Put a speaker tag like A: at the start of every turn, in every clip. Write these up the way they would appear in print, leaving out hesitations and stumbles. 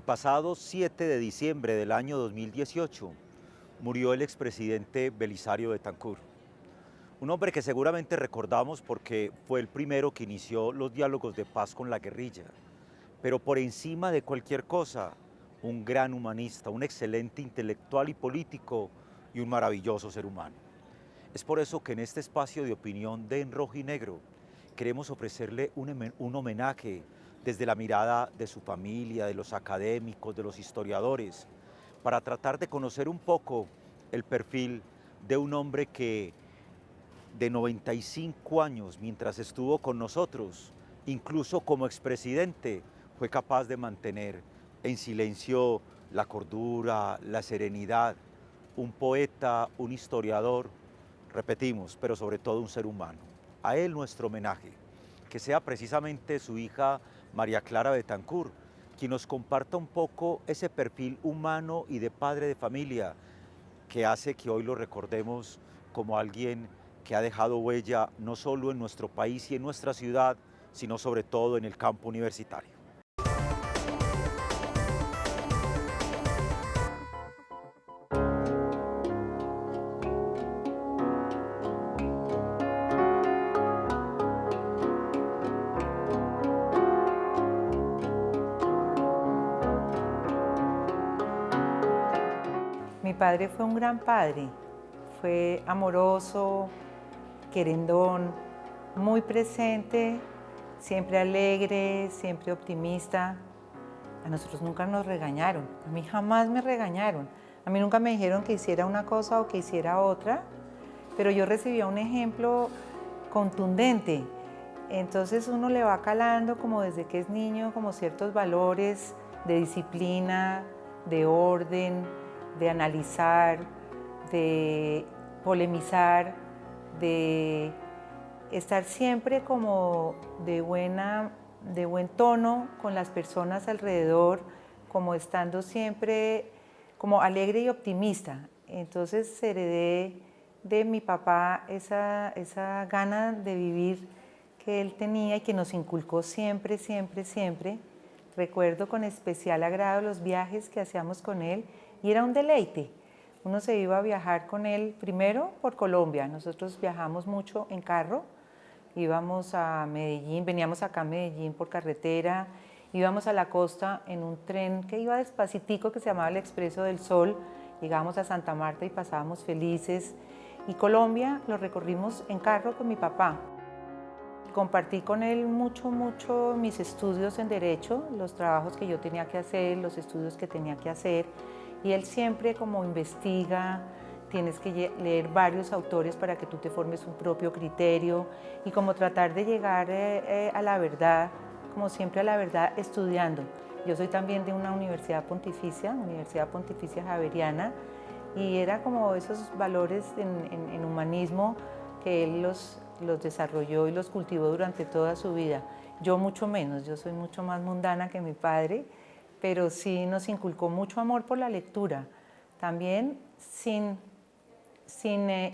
A: pasado 7 de diciembre del año 2018 murió el expresidente Belisario Betancur, un hombre que seguramente recordamos porque fue el primero que inició los diálogos de paz con la guerrilla, pero por encima de cualquier cosa, un gran humanista, un excelente intelectual y político y un maravilloso ser humano. Es por eso que en este espacio de opinión de En Rojo y Negro queremos ofrecerle un homenaje desde la mirada de su familia, de los académicos, de los historiadores, para tratar de conocer un poco el perfil de un hombre que de 95 años, mientras estuvo con nosotros, incluso como expresidente, fue capaz de mantener en silencio la cordura, la serenidad, un poeta, un historiador, repetimos, pero sobre todo un ser humano. A él nuestro homenaje, que sea precisamente su hija María Clara Betancur, quien nos comparta un poco ese perfil humano y de padre de familia que hace que hoy lo recordemos como alguien que ha dejado huella no solo en nuestro país y en nuestra ciudad, sino sobre todo en el campo universitario.
B: Mi padre fue un gran padre, fue amoroso, querendón, muy presente, siempre alegre, siempre optimista. A nosotros nunca nos regañaron, a mí jamás me regañaron. A mí nunca me dijeron que hiciera una cosa o que hiciera otra, pero yo recibía un ejemplo contundente. Entonces uno le va calando como desde que es niño, como ciertos valores de disciplina, de orden, de analizar, de polemizar, de estar siempre como de buen tono con las personas alrededor, como estando siempre como alegre y optimista. Entonces heredé de mi papá esa gana de vivir que él tenía y que nos inculcó siempre, siempre, siempre. Recuerdo con especial agrado los viajes que hacíamos con él y era un deleite. Uno se iba a viajar con él primero por Colombia. Nosotros viajamos mucho en carro, íbamos a Medellín, veníamos acá a Medellín por carretera, íbamos a la costa en un tren que iba despacitico que se llamaba el Expreso del Sol, llegábamos a Santa Marta y pasábamos felices. Y Colombia lo recorrimos en carro con mi papá. Compartí con él mucho mis estudios en Derecho, los trabajos que yo tenía que hacer, los estudios que tenía que hacer. Y él siempre como investiga, tienes que leer varios autores para que tú te formes un propio criterio y como tratar de llegar a la verdad, como siempre a la verdad estudiando. Yo soy también de una Universidad Pontificia Javeriana, y era como esos valores en humanismo que él los desarrolló y los cultivó durante toda su vida. Yo mucho menos, yo soy mucho más mundana que mi padre, pero sí nos inculcó mucho amor por la lectura. También sin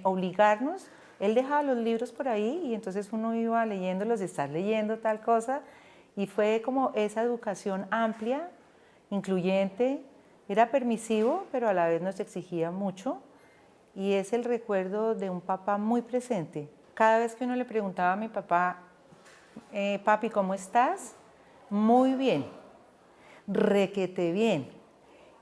B: obligarnos, él dejaba los libros por ahí y entonces uno iba leyéndolos, estar leyendo tal cosa, y fue como esa educación amplia, incluyente, era permisivo, pero a la vez nos exigía mucho, y es el recuerdo de un papá muy presente. Cada vez que uno le preguntaba a mi papá, papi, ¿cómo estás? Muy bien, requete bien.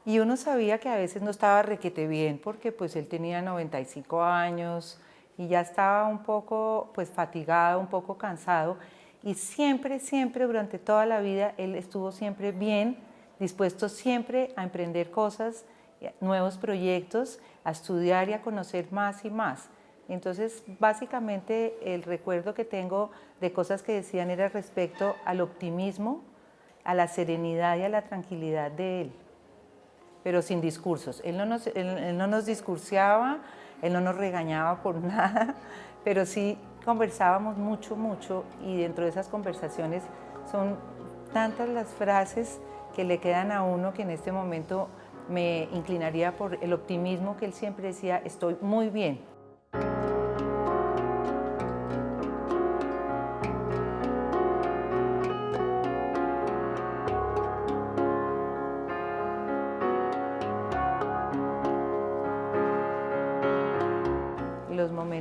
B: Y uno sabía que a veces no estaba requete bien porque pues él tenía 95 años y ya estaba un poco pues fatigado, un poco cansado, y siempre, siempre durante toda la vida él estuvo siempre bien, dispuesto siempre a emprender cosas, nuevos proyectos, a estudiar y a conocer más y más. Entonces, básicamente el recuerdo que tengo de cosas que decían era respecto al optimismo, a la serenidad y a la tranquilidad de él, pero sin discursos. Él no nos discursiaba, él no nos regañaba por nada, pero sí conversábamos mucho, y dentro de esas conversaciones son tantas las frases que le quedan a uno que en este momento me inclinaría por el optimismo que él siempre decía: estoy muy bien.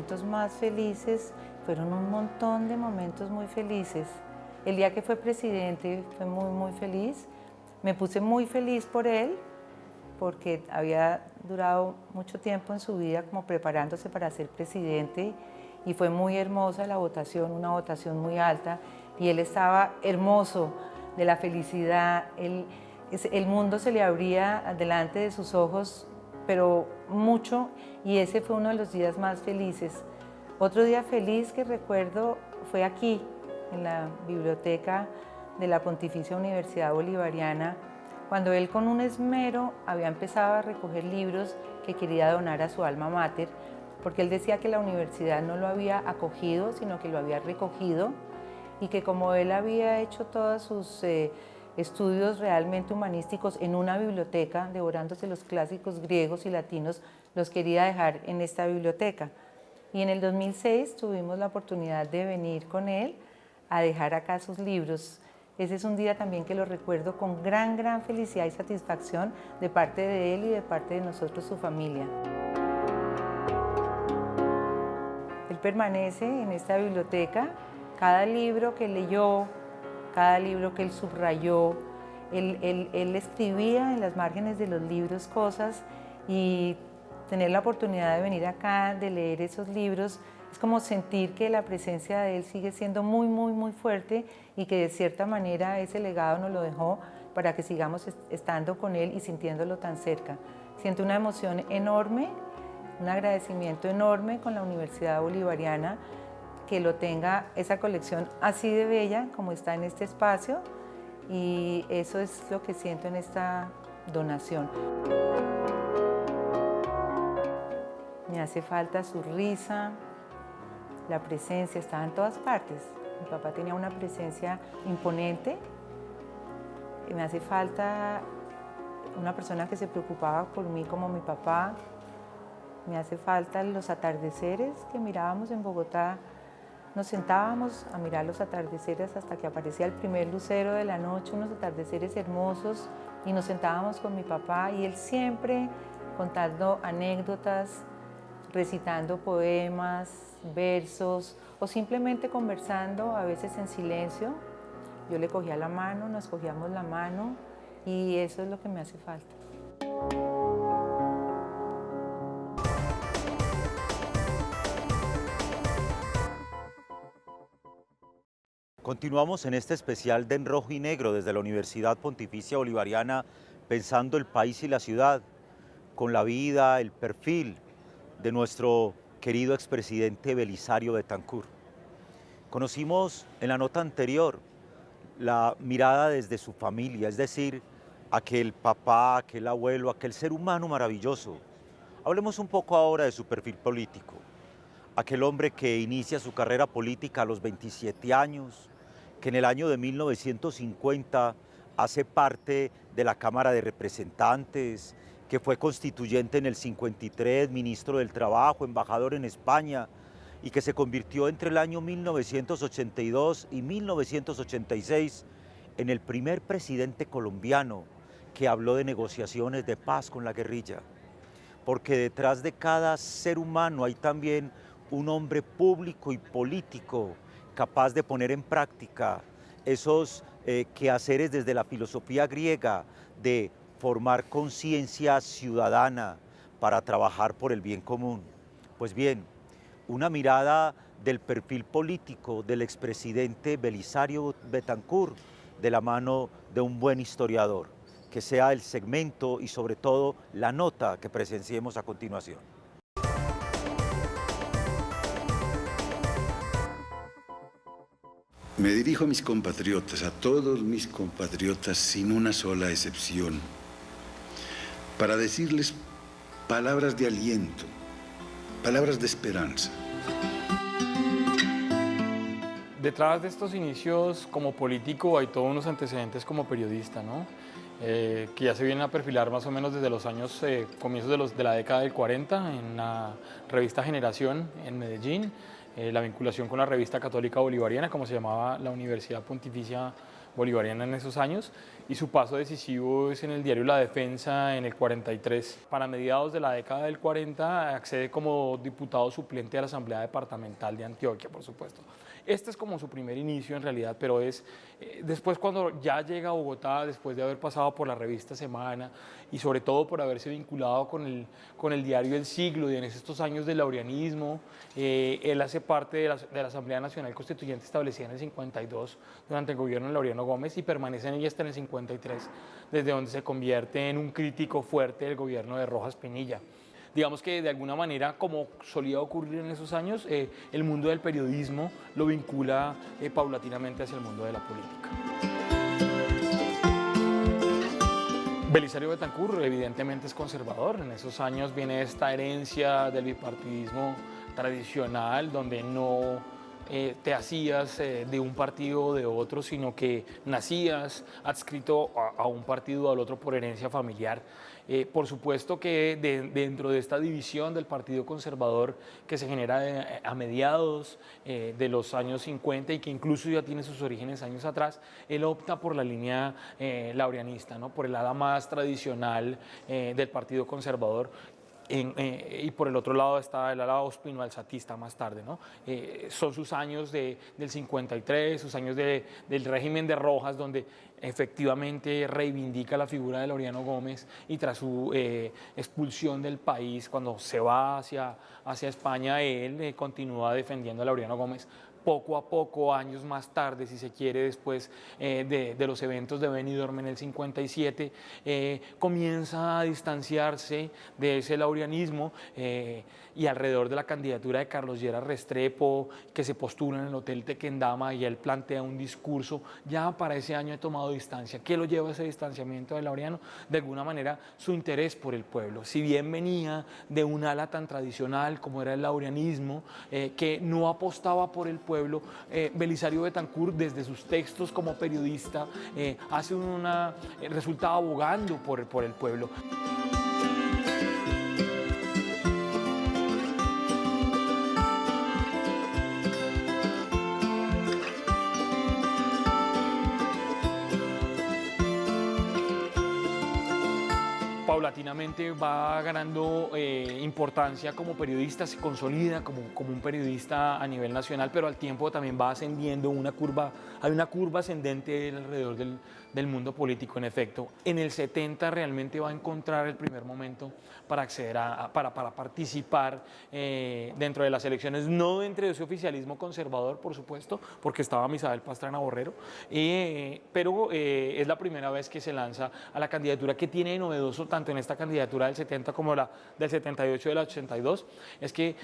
B: momentos más felices fueron un montón de momentos muy felices. El día que fue presidente fue muy feliz. Me puse muy feliz por él, porque había durado mucho tiempo en su vida como preparándose para ser presidente y fue muy hermosa la votación, una votación muy alta y él estaba hermoso de la felicidad, el mundo se le abría delante de sus ojos, pero mucho, y ese fue uno de los días más felices. Otro día feliz que recuerdo fue aquí, en la biblioteca de la Pontificia Universidad Bolivariana, cuando él con un esmero había empezado a recoger libros que quería donar a su alma mater, porque él decía que la universidad no lo había acogido, sino que lo había recogido, y que como él había hecho todos sus estudios realmente humanísticos en una biblioteca, devorándose los clásicos griegos y latinos, los quería dejar en esta biblioteca. Y en el 2006 tuvimos la oportunidad de venir con él a dejar acá sus libros. Ese es un día también que lo recuerdo con gran felicidad y satisfacción de parte de él y de parte de nosotros, su familia. Él permanece en esta biblioteca. Cada libro que leyó, cada libro que él subrayó, él escribía en las márgenes de los libros cosas, y tener la oportunidad de venir acá, de leer esos libros, es como sentir que la presencia de él sigue siendo muy fuerte y que de cierta manera ese legado nos lo dejó para que sigamos estando con él y sintiéndolo tan cerca. Siento una emoción enorme, un agradecimiento enorme con la Universidad Bolivariana, que lo tenga esa colección así de bella como está en este espacio, y eso es lo que siento en esta donación. Me hace falta su risa, la presencia, estaba en todas partes. Mi papá tenía una presencia imponente, y me hace falta una persona que se preocupaba por mí como mi papá. Me hace falta los atardeceres que mirábamos en Bogotá. Nos sentábamos a mirar los atardeceres hasta que aparecía el primer lucero de la noche, unos atardeceres hermosos, y nos sentábamos con mi papá y él siempre contando anécdotas, recitando poemas, versos o simplemente conversando, a veces en silencio. Yo le cogía la mano, nos cogíamos la mano, y eso es lo que me hace falta.
A: Continuamos en este especial de En Rojo y Negro desde la Universidad Pontificia Bolivariana, pensando el país y la ciudad, con la vida, el perfil de nuestro querido expresidente Belisario Betancur. Conocimos en la nota anterior la mirada desde su familia, es decir, aquel papá, aquel abuelo, aquel ser humano maravilloso. Hablemos un poco ahora de su perfil político. Aquel hombre que inicia su carrera política a los 27 años, que en el año de 1950 hace parte de la Cámara de Representantes, que fue constituyente en el 53, ministro del Trabajo, embajador en España, y que se convirtió entre el año 1982 y 1986 en el primer presidente colombiano que habló de negociaciones de paz con la guerrilla. Porque detrás de cada ser humano hay también un hombre público y político capaz de poner en práctica esos quehaceres desde la filosofía griega de formar conciencia ciudadana para trabajar por el bien común. Pues bien, una mirada del perfil político del expresidente Belisario Betancur de la mano de un buen historiador, que sea el segmento y sobre todo la nota que presenciemos a continuación.
C: Me dirijo a mis compatriotas, a todos mis compatriotas, sin una sola excepción, para decirles palabras de aliento, palabras de esperanza.
D: Detrás de estos inicios como político hay todos unos antecedentes como periodista, ¿no? Que ya se vienen a perfilar más o menos desde los años, comienzos de la década del 40, en la revista Generación en Medellín, la vinculación con la revista católica bolivariana, como se llamaba la Universidad Pontificia bolivariana en esos años, y su paso decisivo es en el diario La Defensa en el 43. Para mediados de la década del 40 accede como diputado suplente a la Asamblea Departamental de Antioquia, por supuesto. Este es como su primer inicio en realidad, pero es después cuando ya llega a Bogotá, después de haber pasado por la revista Semana y sobre todo por haberse vinculado con el diario El Siglo y en estos años del laureanismo, él hace parte de la Asamblea Nacional Constituyente establecida en el 52 durante el gobierno de Laureano Gómez y permanece en ella hasta en el 53, desde donde se convierte en un crítico fuerte del gobierno de Rojas Pinilla. Digamos que de alguna manera, como solía ocurrir en esos años, el mundo del periodismo lo vincula paulatinamente hacia el mundo de la política. Belisario Betancur evidentemente es conservador. En esos años viene esta herencia del bipartidismo tradicional, donde no te hacías de un partido o de otro, sino que nacías adscrito a un partido o al otro por herencia familiar. Por supuesto que dentro de esta división del Partido Conservador que se genera a mediados de los años 50 y que incluso ya tiene sus orígenes años atrás, él opta por la línea laureanista, ¿no? Por el ala más tradicional del Partido Conservador. Y por el otro lado está el ala ospino-alzatista más tarde, ¿no? Son sus años del 53, sus años del régimen de Rojas, donde efectivamente reivindica la figura de Laureano Gómez y tras su expulsión del país, cuando se va hacia España, él continúa defendiendo a Laureano Gómez. Poco a poco, años más tarde, si se quiere, después de los eventos de Benidorm en el 57, comienza a distanciarse de ese laureanismo y alrededor de la candidatura de Carlos Lleras Restrepo, que se postula en el Hotel Tequendama y él plantea un discurso, ya para ese año he tomado distancia. ¿Qué lo lleva a ese distanciamiento de Laureano? De alguna manera, su interés por el pueblo. Si bien venía de un ala tan tradicional como era el laureanismo, que no apostaba por el pueblo, Belisario Betancur, desde sus textos como periodista, resulta abogando por el pueblo. Paulatinamente va ganando importancia como periodista, se consolida como un periodista a nivel nacional, pero al tiempo también va ascendiendo hay una curva ascendente alrededor del mundo político, en efecto. En el 70 realmente va a encontrar el primer momento para acceder para participar dentro de las elecciones, no dentro de ese oficialismo conservador, por supuesto, porque estaba Misael Pastrana Borrero, pero es la primera vez que se lanza a la candidatura. Que tiene de novedoso tanto en esta candidatura del 70 como la del 78 y del 82, es que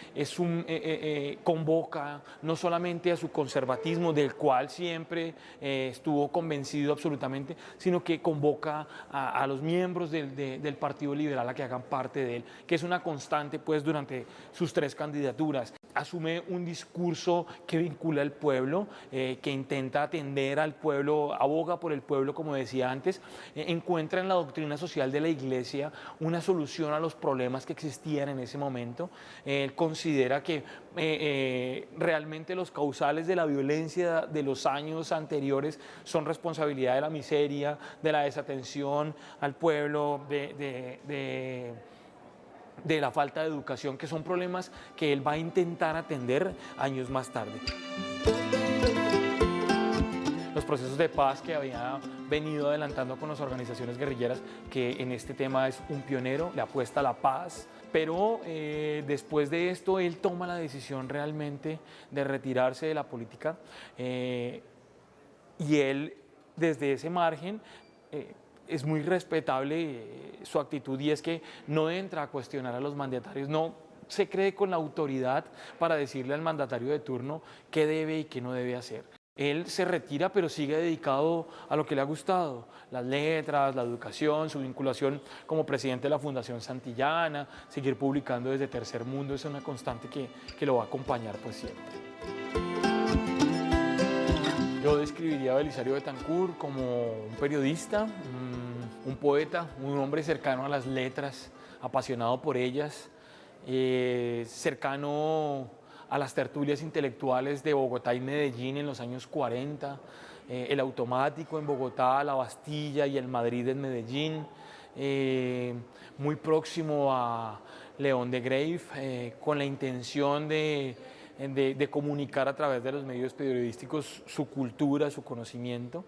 D: convoca no solamente a su conservatismo, del cual siempre estuvo convencido absolutamente, sino que convoca a los miembros del Partido Liberal a que hagan parte de él, que es una constante pues durante sus 3 candidaturas. Asume un discurso que vincula al pueblo, que intenta atender al pueblo, aboga por el pueblo, como decía antes, encuentra en la doctrina social de la Iglesia una solución a los problemas que existían en ese momento. Él considera que realmente los causales de la violencia de los años anteriores son responsabilidad de la miseria, de la desatención al pueblo, de la falta de educación, que son problemas que él va a intentar atender años más tarde. Los procesos de paz que había venido adelantando con las organizaciones guerrilleras, que en este tema es un pionero, le apuesta a la paz, pero después de esto él toma la decisión realmente de retirarse de la política y él desde ese margen es muy respetable su actitud, y es que no entra a cuestionar a los mandatarios, no se cree con la autoridad para decirle al mandatario de turno qué debe y qué no debe hacer. Él se retira, pero sigue dedicado a lo que le ha gustado, las letras, la educación, su vinculación como presidente de la Fundación Santillana, seguir publicando desde Tercer Mundo, es una constante que lo va a acompañar pues siempre. Yo describiría a Belisario Betancur como un periodista, un poeta, un hombre cercano a las letras, apasionado por ellas, cercano a las tertulias intelectuales de Bogotá y Medellín en los años 40, el Automático en Bogotá, la Bastilla y el Madrid en Medellín, muy próximo a León de Grave, con la intención de comunicar a través de los medios periodísticos su cultura, su conocimiento,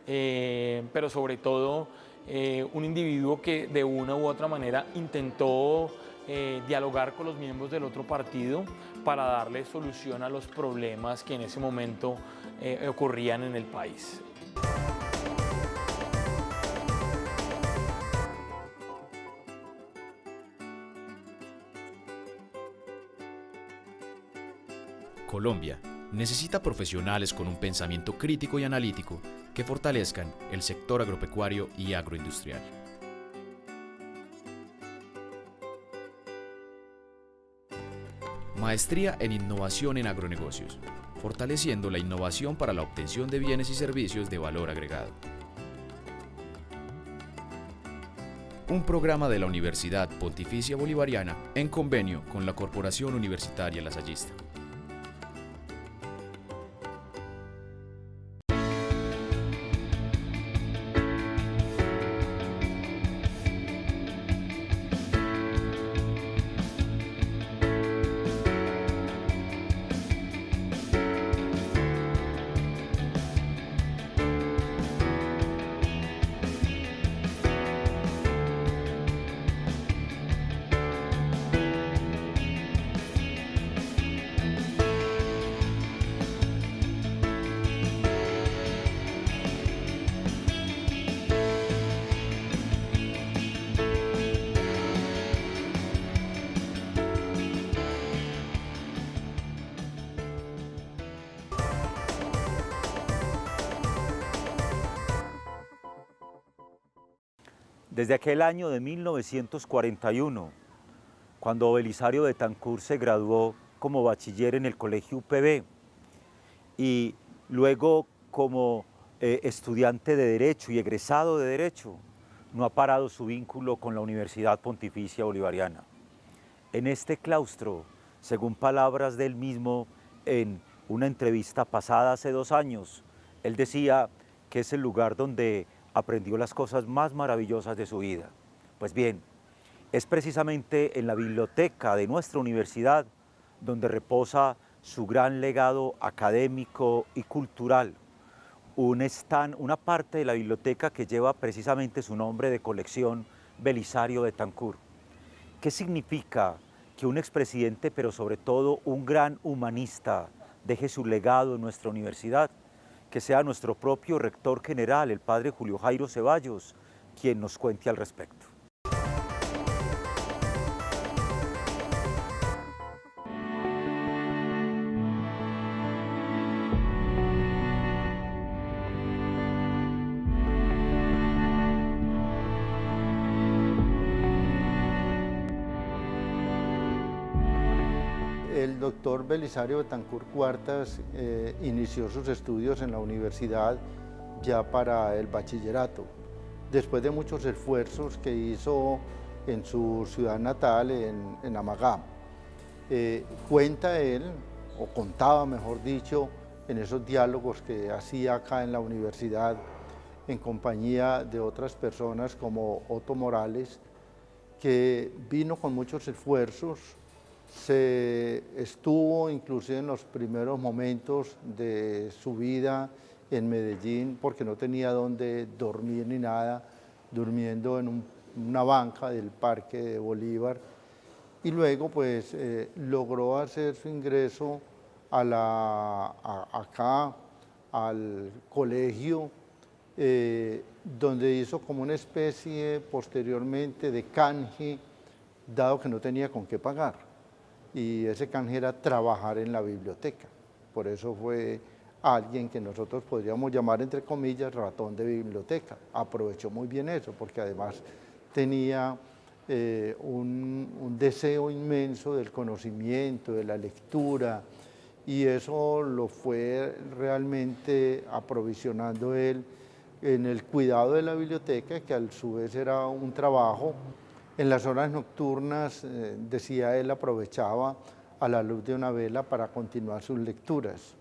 D: pero sobre todo un individuo que de una u otra manera intentó dialogar con los miembros del otro partido para darle solución a los problemas que en ese momento ocurrían en el país.
E: Colombia necesita profesionales con un pensamiento crítico y analítico que fortalezcan el sector agropecuario y agroindustrial. Maestría en Innovación en Agronegocios, fortaleciendo la innovación para la obtención de bienes y servicios de valor agregado. Un programa de la Universidad Pontificia Bolivariana en convenio con la Corporación Universitaria Lasallista.
A: Desde aquel año de 1941, cuando Belisario Betancur se graduó como bachiller en el Colegio UPB y luego como estudiante de Derecho y egresado de Derecho, no ha parado su vínculo con la Universidad Pontificia Bolivariana. En este claustro, según palabras de él mismo en una entrevista pasada hace 2 años, él decía que es el lugar donde aprendió las cosas más maravillosas de su vida. Pues bien, es precisamente en la biblioteca de nuestra universidad donde reposa su gran legado académico y cultural. Una parte de la biblioteca que lleva precisamente su nombre de colección, Belisario Betancur. ¿Qué significa que un expresidente, pero sobre todo un gran humanista, deje su legado en nuestra universidad? Que sea nuestro propio rector general, el padre Julio Jairo Ceballos, quien nos cuente al respecto.
F: El doctor Belisario Betancur Cuartas inició sus estudios en la universidad ya para el bachillerato, después de muchos esfuerzos que hizo en su ciudad natal, en Amagá. Cuenta él, o contaba mejor dicho, en esos diálogos que hacía acá en la universidad, en compañía de otras personas como Otto Morales, que vino con muchos esfuerzos. Se estuvo inclusive en los primeros momentos de su vida en Medellín porque no tenía dónde dormir ni nada, durmiendo en una banca del Parque de Bolívar, y luego pues logró hacer su ingreso acá al colegio, donde hizo como una especie posteriormente de canje, dado que no tenía con qué pagar. Y ese canje era trabajar en la biblioteca. Por eso fue alguien que nosotros podríamos llamar, entre comillas, ratón de biblioteca. Aprovechó muy bien eso, porque además tenía un deseo inmenso del conocimiento, de la lectura, y eso lo fue realmente aprovisionando él en el cuidado de la biblioteca, que a su vez era un trabajo. En las horas nocturnas, decía él, aprovechaba a la luz de una vela para continuar sus lecturas.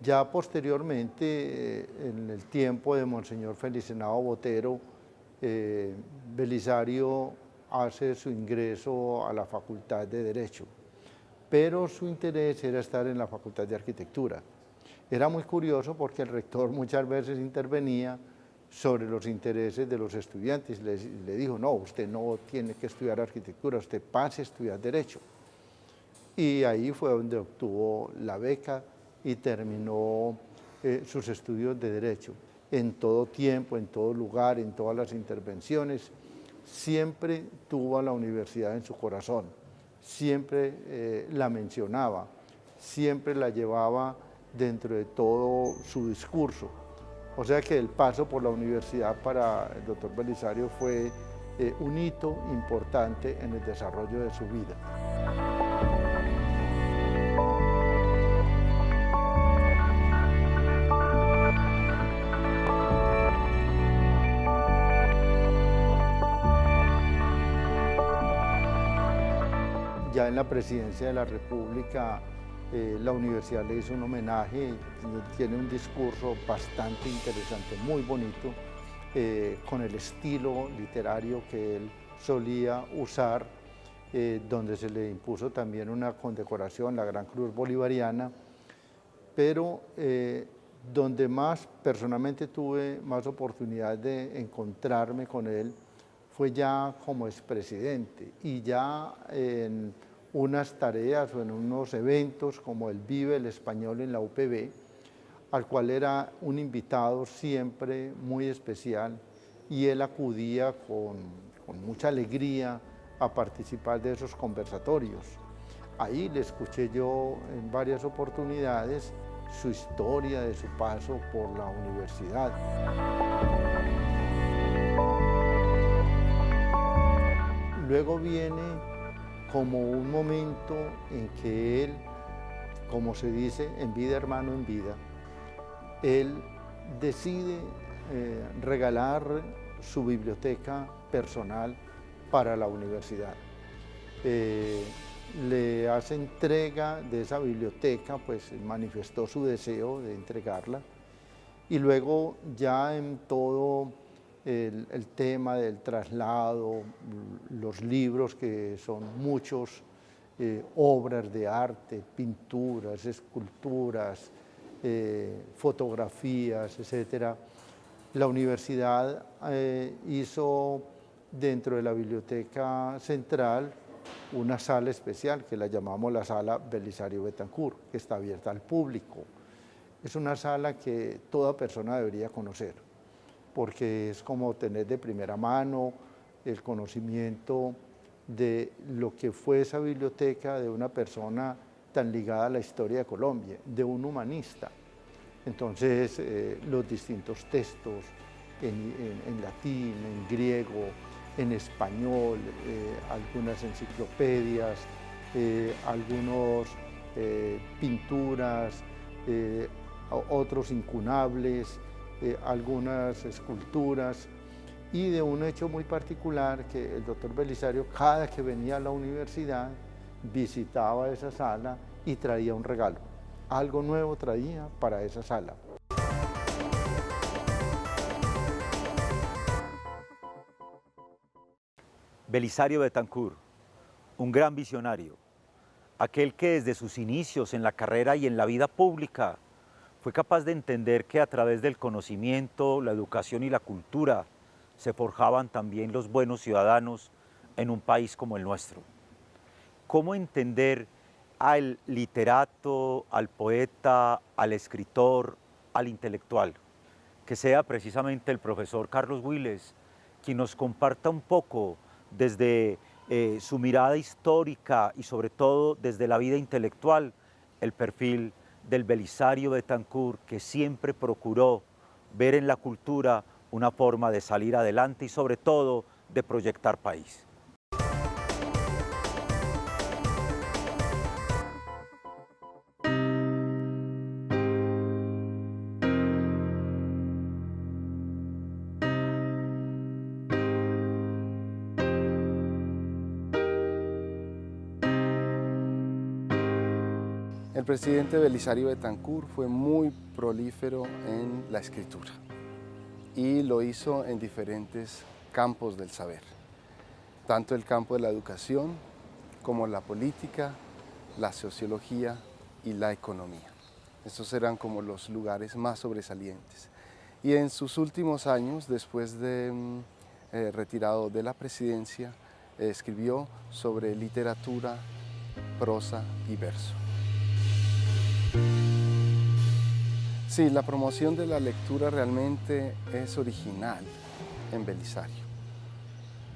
F: Ya posteriormente, en el tiempo de Monseñor Felicenado Botero, Belisario hace su ingreso a la Facultad de Derecho, pero su interés era estar en la Facultad de Arquitectura. Era muy curioso porque el rector muchas veces intervenía sobre los intereses de los estudiantes. Le dijo, no, usted no tiene que estudiar arquitectura, usted pase a estudiar Derecho. Y ahí fue donde obtuvo la beca y terminó sus estudios de Derecho. En todo tiempo, en todo lugar, en todas las intervenciones, siempre tuvo a la universidad en su corazón, siempre la mencionaba, siempre la llevaba dentro de todo su discurso. O sea que el paso por la universidad para el doctor Belisario fue un hito importante en el desarrollo de su vida. Ya en la presidencia de la República, la universidad le hizo un homenaje, tiene un discurso bastante interesante, muy bonito, con el estilo literario que él solía usar, donde se le impuso también una condecoración, la Gran Cruz Bolivariana, pero donde más personalmente tuve más oportunidad de encontrarme con él fue ya como expresidente y ya en unas tareas o en unos eventos como el Vive el Español en la UPB, al cual era un invitado siempre muy especial y él acudía con mucha alegría a participar de esos conversatorios. Ahí le escuché yo en varias oportunidades su historia de su paso por la universidad. Luego viene como un momento en que él, como se dice, en vida hermano en vida, él decide regalar su biblioteca personal para la universidad. Le hace entrega de esa biblioteca, pues manifestó su deseo de entregarla, y luego ya en todo el tema del traslado, los libros que son muchos, obras de arte, pinturas, esculturas, fotografías, etc. La universidad hizo dentro de la biblioteca central una sala especial que la llamamos la sala Belisario Betancur, que está abierta al público. Es una sala que toda persona debería conocer, porque es como tener de primera mano el conocimiento de lo que fue esa biblioteca de una persona tan ligada a la historia de Colombia, de un humanista. Entonces, los distintos textos en latín, en griego, en español, algunas enciclopedias, algunas pinturas, otros incunables, algunas esculturas, y de un hecho muy particular que el doctor Belisario, cada que venía a la universidad, visitaba esa sala y traía un regalo. Algo nuevo traía para esa sala.
A: Belisario Betancur, un gran visionario, aquel que desde sus inicios en la carrera y en la vida pública fue capaz de entender que a través del conocimiento, la educación y la cultura se forjaban también los buenos ciudadanos en un país como el nuestro. ¿Cómo entender al literato, al poeta, al escritor, al intelectual? Que sea precisamente el profesor Carlos Willes quien nos comparta un poco desde su mirada histórica y sobre todo desde la vida intelectual el perfil del Belisario Betancur, que siempre procuró ver en la cultura una forma de salir adelante y sobre todo de proyectar país.
G: El presidente Belisario Betancur fue muy prolífero en la escritura y lo hizo en diferentes campos del saber, tanto el campo de la educación como la política, la sociología y la economía. Estos eran como los lugares más sobresalientes. Y en sus últimos años, después de retirado de la presidencia, escribió sobre literatura, prosa y verso. Sí, la promoción de la lectura realmente es original en Belisario.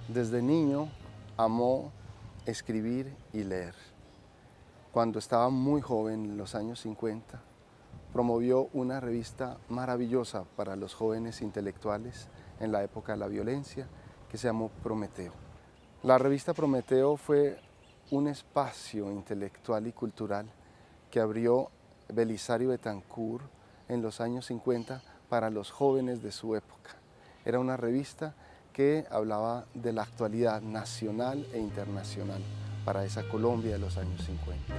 G: Desde niño amó escribir y leer. Cuando estaba muy joven, en los años 50, promovió una revista maravillosa para los jóvenes intelectuales en la época de la violencia, que se llamó Prometeo. La revista Prometeo fue un espacio intelectual y cultural que abrió Belisario Betancur en los años 50 para los jóvenes de su época. Era una revista que hablaba de la actualidad nacional e internacional para esa Colombia de los años 50.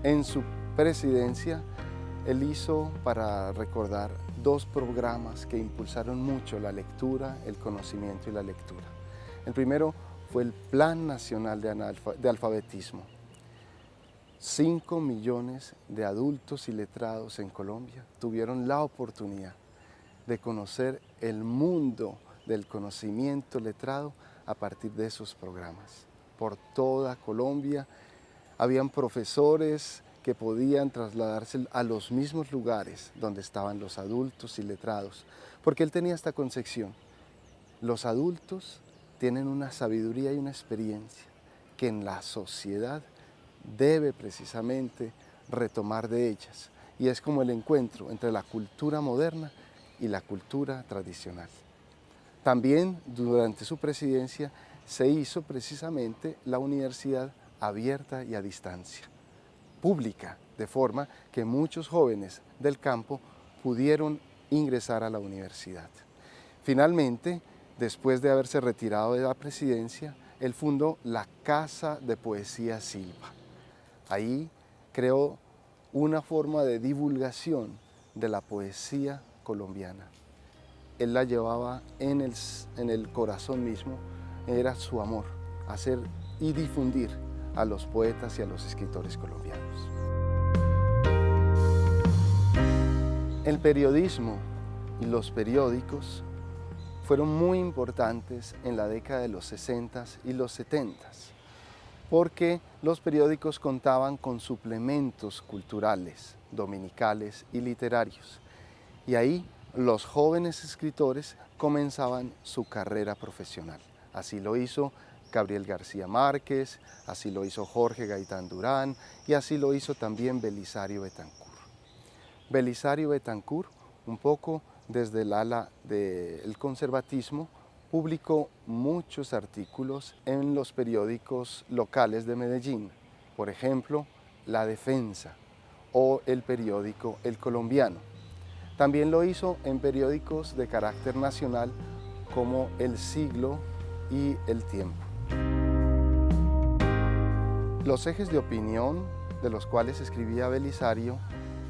G: En su presidencia, él hizo, para recordar, 2 programas que impulsaron mucho la lectura, el conocimiento y la lectura. El primero fue el Plan Nacional de Alfabetismo. 5 millones de adultos y letrados en Colombia tuvieron la oportunidad de conocer el mundo del conocimiento letrado a partir de esos programas. Por toda Colombia habían profesores que podían trasladarse a los mismos lugares donde estaban los adultos y letrados, porque él tenía esta concepción: los adultos tienen una sabiduría y una experiencia que en la sociedad debe precisamente retomar de ellas, y es como el encuentro entre la cultura moderna y la cultura tradicional. También durante su presidencia se hizo precisamente la universidad abierta y a distancia, pública, de forma que muchos jóvenes del campo pudieron ingresar a la universidad. Finalmente, después de haberse retirado de la presidencia, él fundó la Casa de Poesía Silva. Ahí creó una forma de divulgación de la poesía colombiana. Él la llevaba en el corazón mismo, era su amor, hacer y difundir a los poetas y a los escritores colombianos. El periodismo y los periódicos fueron muy importantes en la década de los 60s y los 70s, porque los periódicos contaban con suplementos culturales, dominicales y literarios, y ahí los jóvenes escritores comenzaban su carrera profesional. Así lo hizo Gabriel García Márquez, así lo hizo Jorge Gaitán Durán y así lo hizo también Belisario Betancur. Belisario Betancur, un poco desde el ala del conservatismo, publicó muchos artículos en los periódicos locales de Medellín, por ejemplo, La Defensa o el periódico El Colombiano. También lo hizo en periódicos de carácter nacional como El Siglo y El Tiempo. Los ejes de opinión de los cuales escribía Belisario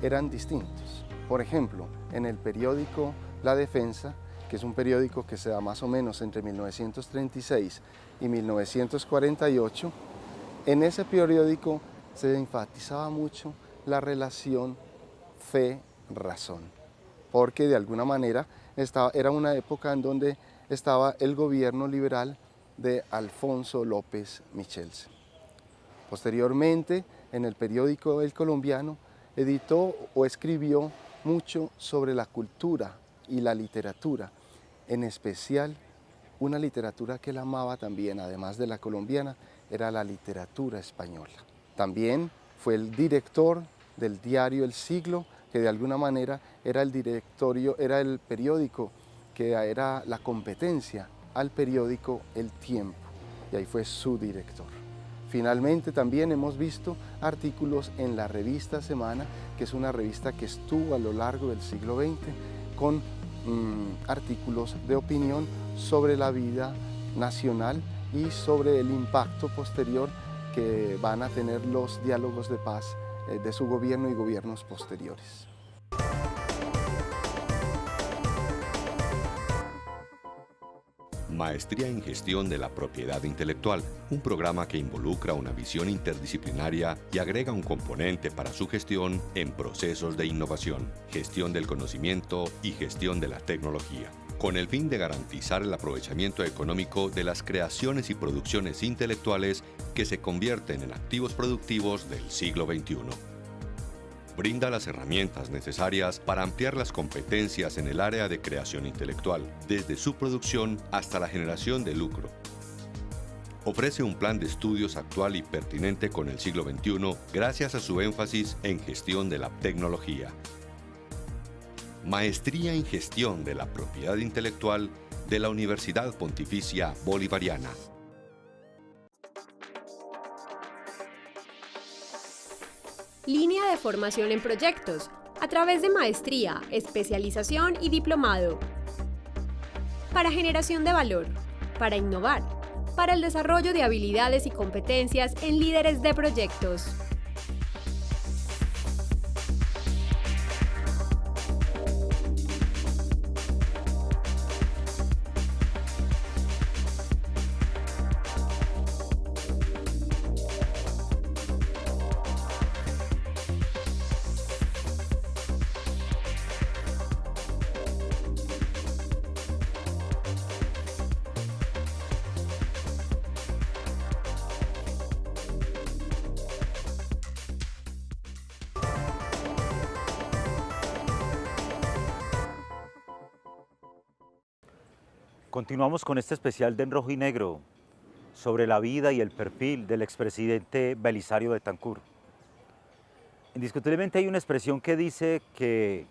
G: eran distintos. Por ejemplo, en el periódico La Defensa, que es un periódico que se da más o menos entre 1936 y 1948, en ese periódico se enfatizaba mucho la relación fe-razón, porque de alguna manera era una época en donde estaba el gobierno liberal de Alfonso López Michelsen. Posteriormente, en el periódico El Colombiano, editó o escribió mucho sobre la cultura y la literatura, en especial una literatura que él amaba también, además de la colombiana, era la literatura española. También fue el director del diario El Siglo, que de alguna manera era el periódico que era la competencia al periódico El Tiempo, y ahí fue su director. Finalmente también hemos visto artículos en la revista Semana, que es una revista que estuvo a lo largo del siglo XX con artículos de opinión sobre la vida nacional y sobre el impacto posterior que van a tener los diálogos de paz de su gobierno y gobiernos posteriores.
H: Maestría en Gestión de la Propiedad Intelectual, un programa que involucra una visión interdisciplinaria y agrega un componente para su gestión en procesos de innovación, gestión del conocimiento y gestión de la tecnología, con el fin de garantizar el aprovechamiento económico de las creaciones y producciones intelectuales que se convierten en activos productivos del siglo XXI. Brinda las herramientas necesarias para ampliar las competencias en el área de creación intelectual, desde su producción hasta la generación de lucro. Ofrece un plan de estudios actual y pertinente con el siglo XXI gracias a su énfasis en gestión de la tecnología. Maestría en Gestión de la Propiedad Intelectual de la Universidad Pontificia Bolivariana.
I: Línea de formación en proyectos, a través de maestría, especialización y diplomado. Para generación de valor, para innovar, para el desarrollo de habilidades y competencias en líderes de proyectos.
A: Continuamos con este especial de En Rojo y Negro sobre la vida y el perfil del expresidente Belisario Betancur. Indiscutiblemente hay una expresión que dice que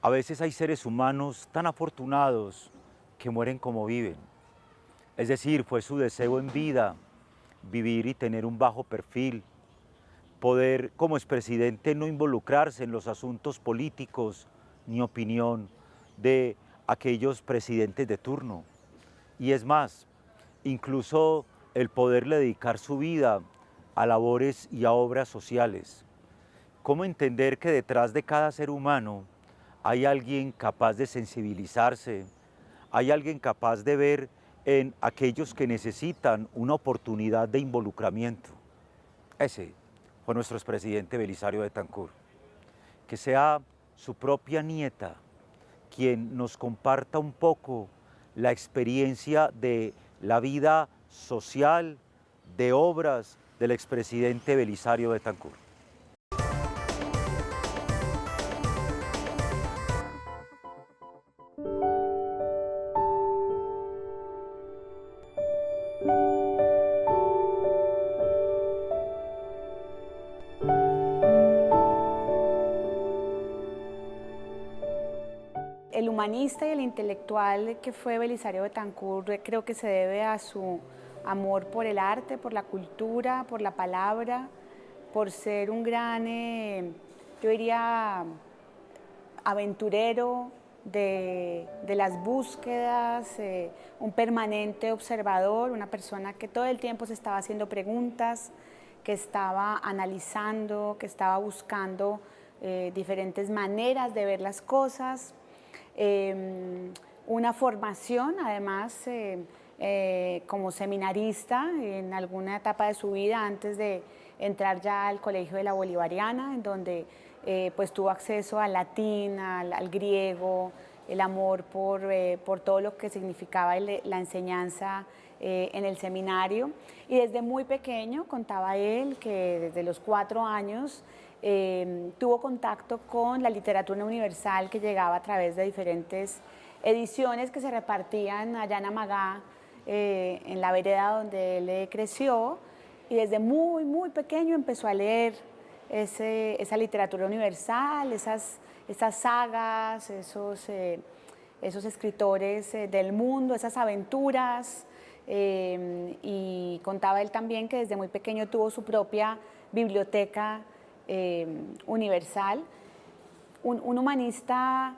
A: a veces hay seres humanos tan afortunados que mueren como viven. Es decir, fue su deseo en vida vivir y tener un bajo perfil, poder como expresidente no involucrarse en los asuntos políticos ni opinión de aquellos presidentes de turno. Y es más, incluso el poderle dedicar su vida a labores y a obras sociales. ¿Cómo entender que detrás de cada ser humano hay alguien capaz de sensibilizarse, hay alguien capaz de ver en aquellos que necesitan una oportunidad de involucramiento? Ese fue nuestro expresidente Belisario Betancur. Que sea su propia nieta quien nos comparta un poco la experiencia de la vida social, de obras del expresidente Belisario Betancur.
J: El humanista y el intelectual que fue Belisario Betancur creo que se debe a su amor por el arte, por la cultura, por la palabra, por ser un gran, yo diría, aventurero de las búsquedas, un permanente observador, una persona que todo el tiempo se estaba haciendo preguntas, que estaba analizando, que estaba buscando diferentes maneras de ver las cosas. Una formación, además, como seminarista en alguna etapa de su vida antes de entrar ya al Colegio de la Bolivariana, en donde pues tuvo acceso al latín, al griego, el amor por todo lo que significaba la enseñanza en el seminario. Y desde muy pequeño, contaba él, que desde los 4 años tuvo contacto con la literatura universal que llegaba a través de diferentes ediciones que se repartían allá en Amagá, en la vereda donde él creció, y desde muy, muy pequeño empezó a leer esa literatura universal, esas sagas, esos escritores del mundo, esas aventuras, y contaba él también que desde muy pequeño tuvo su propia biblioteca universal. Un humanista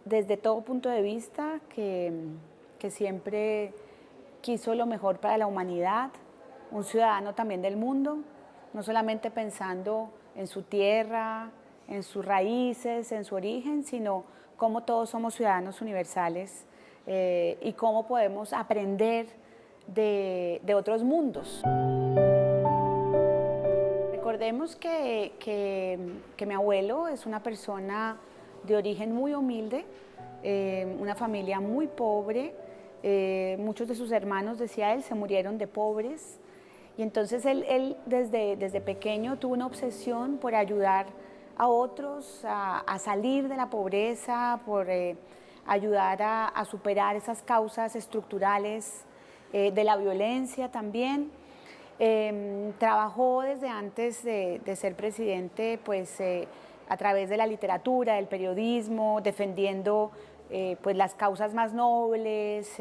J: desde todo punto de vista que siempre quiso lo mejor para la humanidad, un ciudadano también del mundo, no solamente pensando en su tierra, en sus raíces, en su origen, sino cómo todos somos ciudadanos universales y cómo podemos aprender de otros mundos. Recordemos que mi abuelo es una persona de origen muy humilde, una familia muy pobre, muchos de sus hermanos, decía él, se murieron de pobres, y entonces él desde pequeño tuvo una obsesión por ayudar a otros a salir de la pobreza, por ayudar a superar esas causas estructurales de la violencia también. Trabajó desde antes de ser presidente, pues a través de la literatura, del periodismo, defendiendo pues las causas más nobles,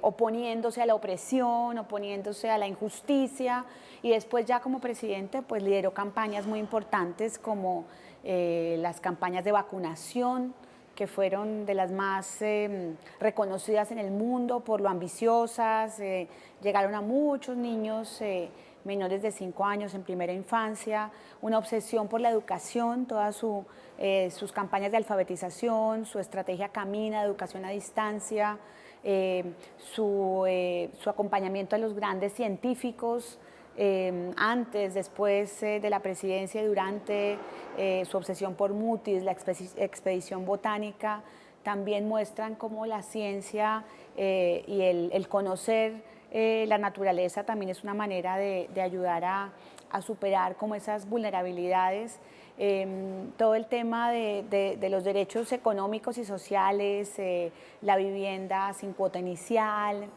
J: oponiéndose a la opresión, oponiéndose a la injusticia, y después ya como presidente pues lideró campañas muy importantes como las campañas de vacunación, que fueron de las más reconocidas en el mundo por lo ambiciosas, llegaron a muchos niños menores de 5 años en primera infancia, una obsesión por la educación, todas sus campañas de alfabetización, su estrategia Camina, de educación a distancia, su acompañamiento a los grandes científicos, antes, después de la presidencia y durante, su obsesión por Mutis, la expedición botánica, también muestran cómo la ciencia y el conocer la naturaleza también es una manera de ayudar a superar como esas vulnerabilidades. Todo el tema de los derechos económicos y sociales, la vivienda sin cuota inicial,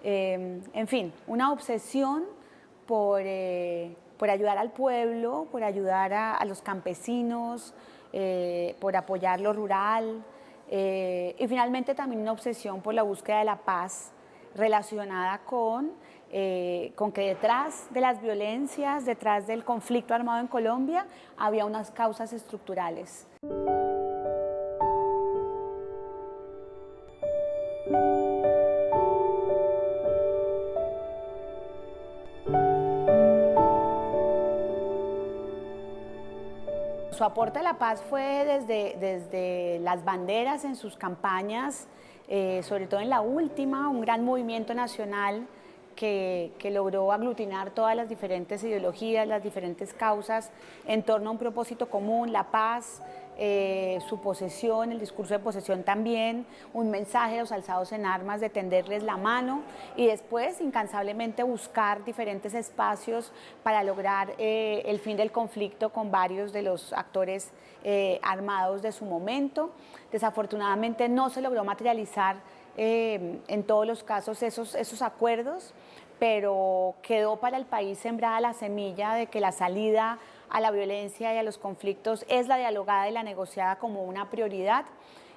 J: en fin, una obsesión por ayudar al pueblo, por ayudar a los campesinos, por apoyar lo rural, y finalmente también una obsesión por la búsqueda de la paz, relacionada con que detrás de las violencias, detrás del conflicto armado en Colombia, había unas causas estructurales. Su aporte a la paz fue desde las banderas en sus campañas, sobre todo en la última, un gran movimiento nacional que logró aglutinar todas las diferentes ideologías, las diferentes causas en torno a un propósito común, la paz, su posesión, el discurso de posesión también, un mensaje de los alzados en armas de tenderles la mano y después incansablemente buscar diferentes espacios para lograr el fin del conflicto con varios de los actores armados de su momento. Desafortunadamente no se logró materializar en todos los casos esos acuerdos, pero quedó para el país sembrada la semilla de que la salida a la violencia y a los conflictos es la dialogada y la negociada como una prioridad.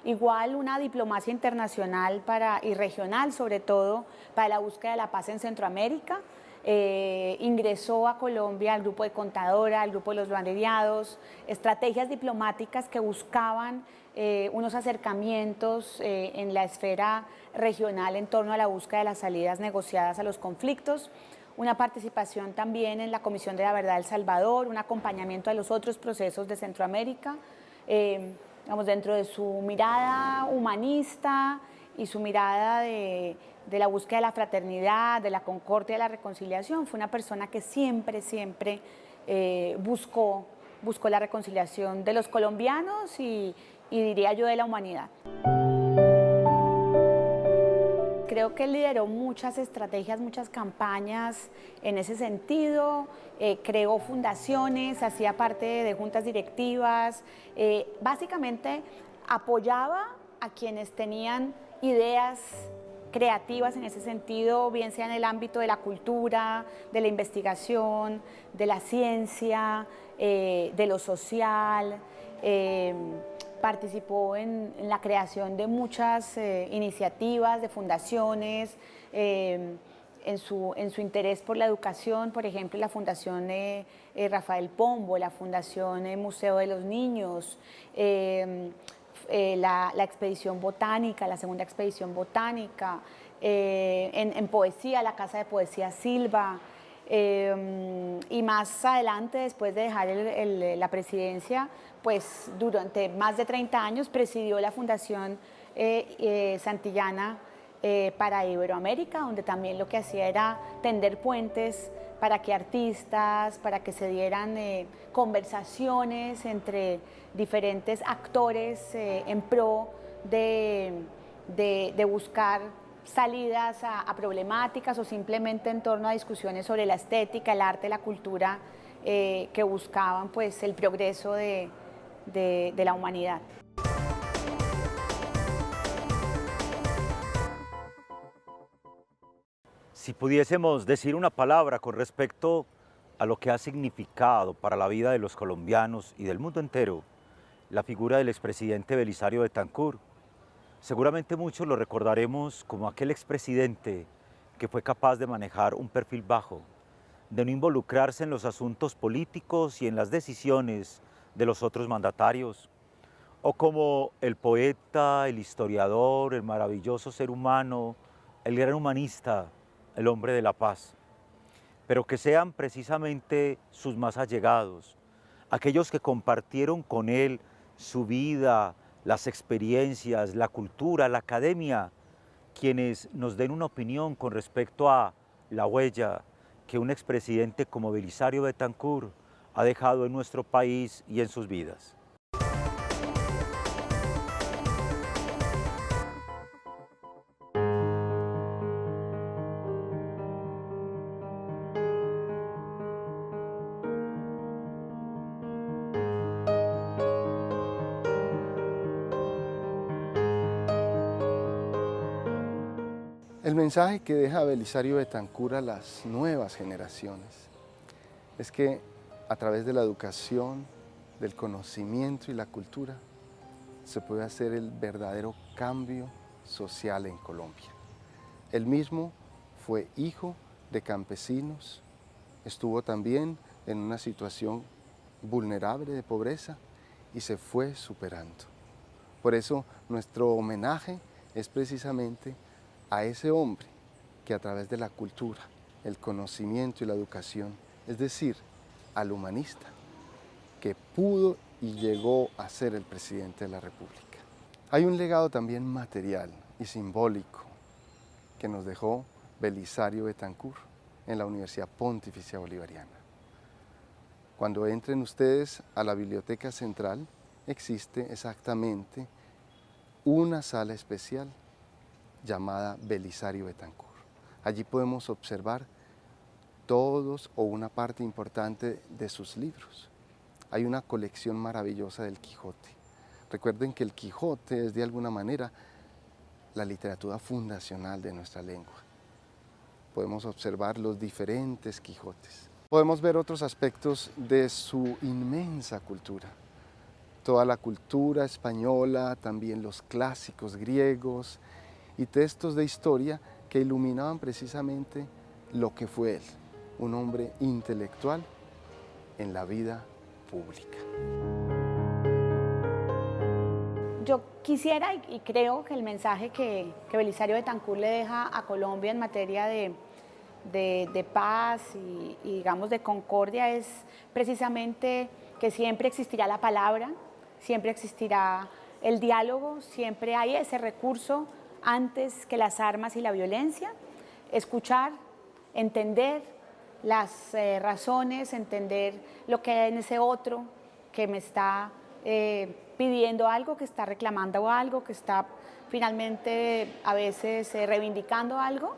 J: Igual una diplomacia internacional y regional, sobre todo, para la búsqueda de la paz en Centroamérica. Ingresó a Colombia al grupo de Contadora, al grupo de los bandereados, estrategias diplomáticas que buscaban unos acercamientos en la esfera regional en torno a la búsqueda de las salidas negociadas a los conflictos, una participación también en la Comisión de la Verdad de El Salvador, un acompañamiento a los otros procesos de Centroamérica, digamos, dentro de su mirada humanista y su mirada de la búsqueda de la fraternidad, de la concordia, de la reconciliación. Fue una persona que siempre buscó la reconciliación de los colombianos y diría yo de la humanidad. Creo que él lideró muchas estrategias, muchas campañas en ese sentido, creó fundaciones, hacía parte de juntas directivas, básicamente apoyaba a quienes tenían ideas creativas en ese sentido, bien sea en el ámbito de la cultura, de la investigación, de la ciencia, de lo social. Participó en la creación de muchas iniciativas, de fundaciones, en su interés por la educación, por ejemplo, la Fundación Rafael Pombo, la Fundación Museo de los Niños, la expedición botánica, la segunda expedición botánica, en poesía, la Casa de Poesía Silva, y más adelante, después de dejar la presidencia, pues durante más de 30 años presidió la Fundación Santillana para Iberoamérica, donde también lo que hacía era tender puentes para que artistas, para que se dieran conversaciones entre diferentes actores en pro de buscar salidas a problemáticas o simplemente en torno a discusiones sobre la estética, el arte, la cultura que buscaban pues el progreso de la humanidad.
A: Si pudiésemos decir una palabra con respecto a lo que ha significado para la vida de los colombianos y del mundo entero la figura del expresidente Belisario Betancur, seguramente muchos lo recordaremos como aquel expresidente que fue capaz de manejar un perfil bajo, de no involucrarse en los asuntos políticos y en las decisiones de los otros mandatarios, o como el poeta, el historiador, el maravilloso ser humano, el gran humanista, el hombre de la paz, pero que sean precisamente sus más allegados, aquellos que compartieron con él su vida, las experiencias, la cultura, la academia, quienes nos den una opinión con respecto a la huella que un expresidente como Belisario Betancur ha dejado en nuestro país y en sus vidas.
G: El mensaje que deja Belisario Betancur a las nuevas generaciones es que a través de la educación, del conocimiento y la cultura se puede hacer el verdadero cambio social en Colombia. Él mismo fue hijo de campesinos, estuvo también en una situación vulnerable de pobreza y se fue superando. Por eso nuestro homenaje es precisamente a ese hombre que a través de la cultura, el conocimiento y la educación, es decir, al humanista, que pudo y llegó a ser el presidente de la República. Hay un legado también material y simbólico que nos dejó Belisario Betancur en la Universidad Pontificia Bolivariana. Cuando entren ustedes a la Biblioteca Central, existe exactamente una sala especial llamada Belisario Betancur. Allí podemos observar todos o una parte importante de sus libros. Hay una colección maravillosa del Quijote. Recuerden que el Quijote es de alguna manera la literatura fundacional de nuestra lengua. Podemos observar los diferentes Quijotes. Podemos ver otros aspectos de su inmensa cultura. Toda la cultura española, también los clásicos griegos, y textos de historia que iluminaban precisamente lo que fue él, un hombre intelectual en la vida pública.
J: Yo quisiera y creo que el mensaje que Belisario Betancur le deja a Colombia en materia de paz y digamos de concordia es precisamente que siempre existirá la palabra, siempre existirá el diálogo, siempre hay ese recurso antes que las armas y la violencia, escuchar, entender las razones, entender lo que hay en ese otro que me está pidiendo algo, que está reclamando algo, que está finalmente a veces reivindicando algo.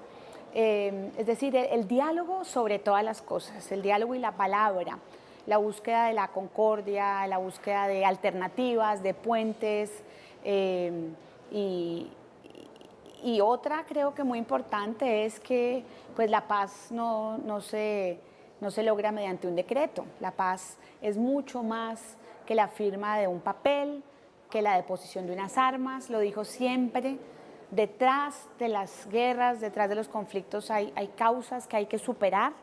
J: Es decir, el diálogo sobre todas las cosas, el diálogo y la palabra, la búsqueda de la concordia, la búsqueda de alternativas, de puentes y otra creo que muy importante es que pues, la paz no se logra mediante un decreto. La paz es mucho más que la firma de un papel, que la deposición de unas armas. Lo dijo siempre detrás de las guerras, detrás de los conflictos hay causas que hay que superar,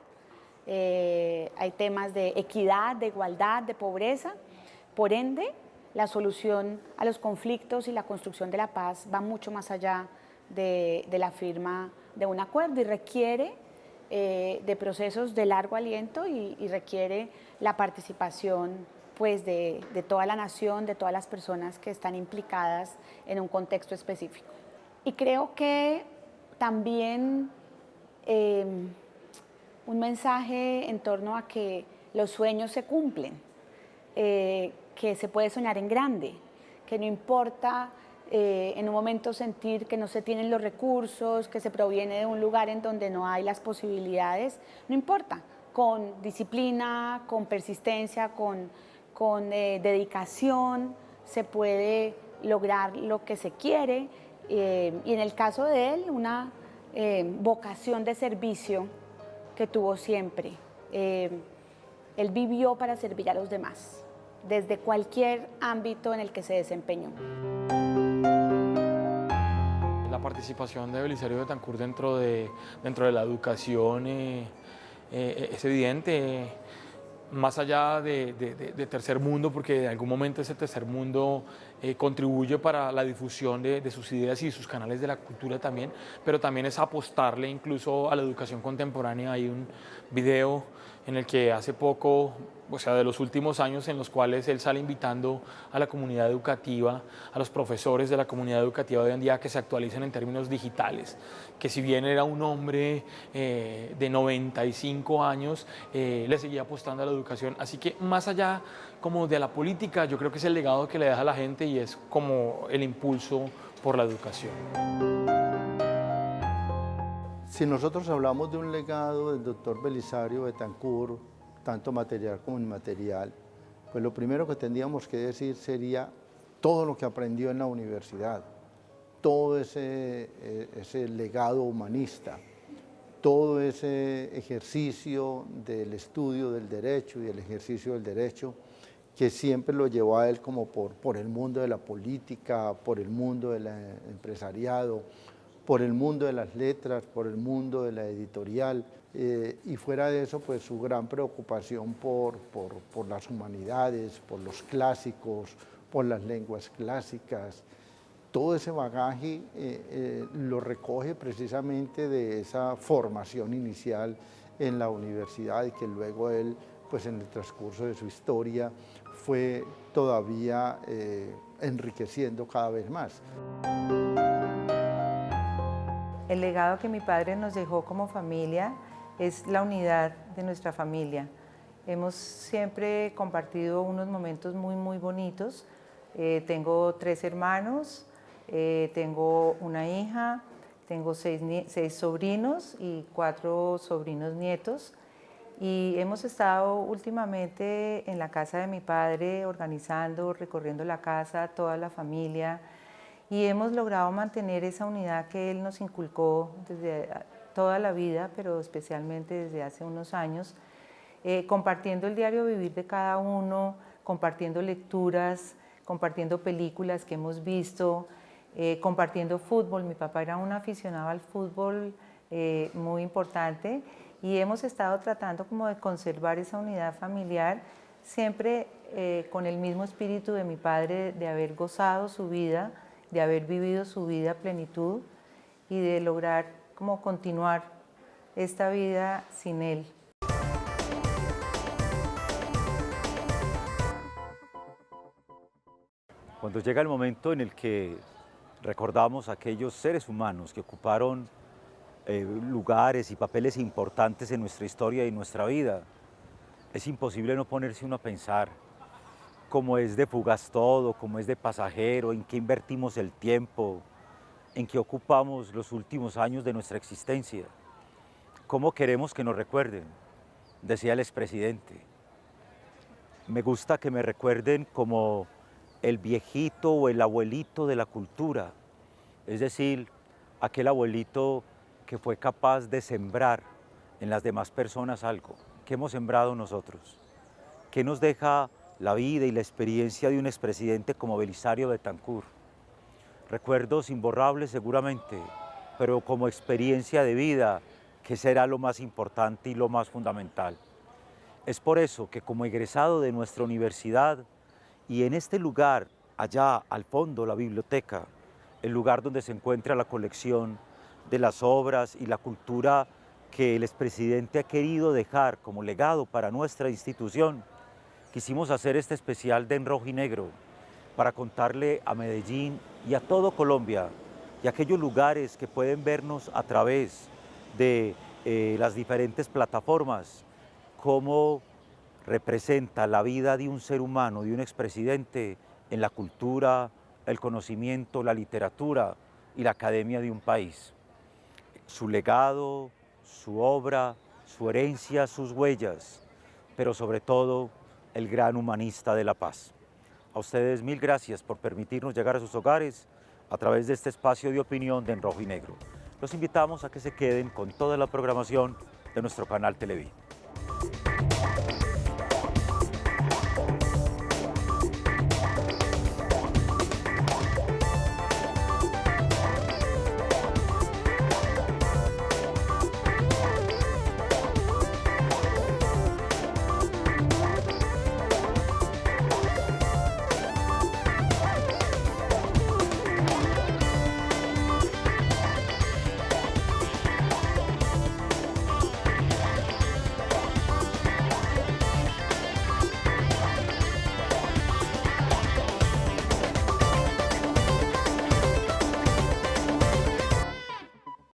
J: hay temas de equidad, de igualdad, de pobreza. Por ende, la solución a los conflictos y la construcción de la paz va mucho más allá de la firma de un acuerdo y requiere de procesos de largo aliento y requiere la participación pues, de toda la nación, de todas las personas que están implicadas en un contexto específico. Y creo que también un mensaje en torno a que los sueños se cumplen, que se puede soñar en grande, que no importa en un momento sentir que no se tienen los recursos, que se proviene de un lugar en donde no hay las posibilidades, no importa, con disciplina, con persistencia, con dedicación, se puede lograr lo que se quiere y en el caso de él, una vocación de servicio que tuvo siempre. Él vivió para servir a los demás, desde cualquier ámbito en el que se desempeñó.
D: La participación de Belisario Betancur dentro de la educación es evidente, más allá de tercer mundo, porque en algún momento ese tercer mundo contribuye para la difusión de sus ideas y sus canales de la cultura también, pero también es apostarle incluso a la educación contemporánea. Hay un video en el que hace poco, o sea, de los últimos años en los cuales él sale invitando a la comunidad educativa, a los profesores de la comunidad educativa de hoy en día que se actualicen en términos digitales, que si bien era un hombre de 95 años, le seguía apostando a la educación. Así que más allá como de la política, yo creo que es el legado que le deja a la gente y es como el impulso por la educación.
F: Si nosotros hablamos de un legado del doctor Belisario Betancur, tanto material como inmaterial, pues lo primero que tendríamos que decir sería todo lo que aprendió en la universidad, todo ese legado humanista, todo ese ejercicio del estudio del derecho y del ejercicio del derecho que siempre lo llevó a él como por el mundo de la política, por el mundo del empresariado, por el mundo de las letras, por el mundo de la editorial, y fuera de eso, pues su gran preocupación por las humanidades, por los clásicos, por las lenguas clásicas. Todo ese bagaje lo recoge precisamente de esa formación inicial en la universidad y que luego él, pues en el transcurso de su historia, fue todavía enriqueciendo cada vez más.
B: El legado que mi padre nos dejó como familia es la unidad de nuestra familia. Hemos siempre compartido unos momentos muy, muy bonitos. Tengo 3 hermanos, tengo una hija, tengo 6 sobrinos y 4 sobrinos nietos. Y hemos estado últimamente en la casa de mi padre organizando, recorriendo la casa, toda la familia, y hemos logrado mantener esa unidad que él nos inculcó desde toda la vida, pero especialmente desde hace unos años, compartiendo el diario vivir de cada uno, compartiendo lecturas, compartiendo películas que hemos visto, compartiendo fútbol. Mi papá era un aficionado al fútbol muy importante y hemos estado tratando como de conservar esa unidad familiar, siempre con el mismo espíritu de mi padre de haber gozado su vida, de haber vivido su vida a plenitud y de lograr como continuar esta vida sin él.
A: Cuando llega el momento en el que recordamos a aquellos seres humanos que ocuparon lugares y papeles importantes en nuestra historia y nuestra vida, es imposible no ponerse uno a pensar cómo es de fugaz todo, cómo es de pasajero, en qué invertimos el tiempo, en qué ocupamos los últimos años de nuestra existencia, cómo queremos que nos recuerden, decía el expresidente. Me gusta que me recuerden como el viejito o el abuelito de la cultura, es decir, aquel abuelito que fue capaz de sembrar en las demás personas algo. ¿Qué hemos sembrado nosotros? ¿Qué nos deja la vida y la experiencia de un expresidente como Belisario Betancur? recuerdos imborrables seguramente, pero como experiencia de vida, que será lo más importante y lo más fundamental. Es por eso que como egresado de nuestra universidad y en este lugar, allá al fondo, la biblioteca, el lugar donde se encuentra la colección de las obras y la cultura que el expresidente ha querido dejar como legado para nuestra institución, quisimos hacer este especial de En Rojo y Negro para contarle a Medellín y a todo Colombia y a aquellos lugares que pueden vernos a través de las diferentes plataformas, cómo representa la vida de un ser humano, de un expresidente en la cultura, el conocimiento, la literatura y la academia de un país. Su legado, su obra, su herencia, sus huellas, pero sobre todo el gran humanista de la paz. A ustedes mil gracias por permitirnos llegar a sus hogares a través de este espacio de opinión de En Rojo y Negro. Los invitamos a que se queden con toda la programación de nuestro canal Televid.